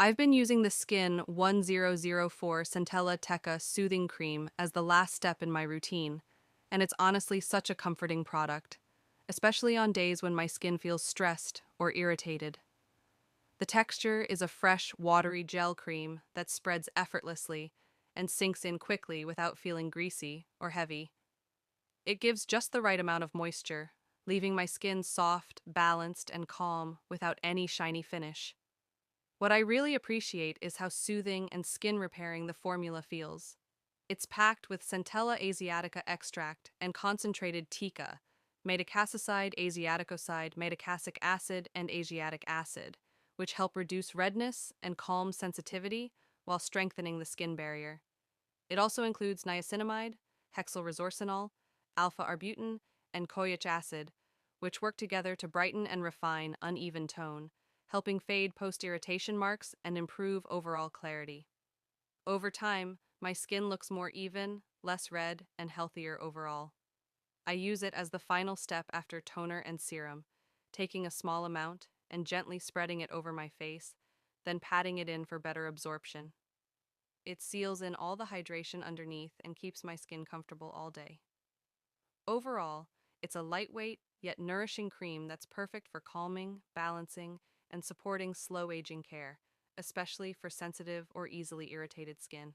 I've been using the SKIN1004 Centella TECA Soothing Cream as the last step in my routine, and it's honestly such a comforting product, especially on days when my skin feels stressed or irritated. The texture is a fresh, watery gel cream that spreads effortlessly and sinks in quickly without feeling greasy or heavy. It gives just the right amount of moisture, leaving my skin soft, balanced, and calm without any shiny finish. What I really appreciate is how soothing and skin repairing the formula feels. It's packed with Centella asiatica extract and concentrated TECA, madecassoside, asiaticoside, madecassic acid, and asiatic acid, which help reduce redness and calm sensitivity while strengthening the skin barrier. It also includes niacinamide, hexylresorcinol, alpha-arbutin, and koyic acid, which work together to brighten and refine uneven tone, helping fade post-irritation marks and improve overall clarity. Over time, my skin looks more even, less red, and healthier overall. I use it as the final step after toner and serum, taking a small amount and gently spreading it over my face, then patting it in for better absorption. It seals in all the hydration underneath and keeps my skin comfortable all day. Overall, it's a lightweight yet nourishing cream that's perfect for calming, balancing, and supporting slow aging care, especially for sensitive or easily irritated skin.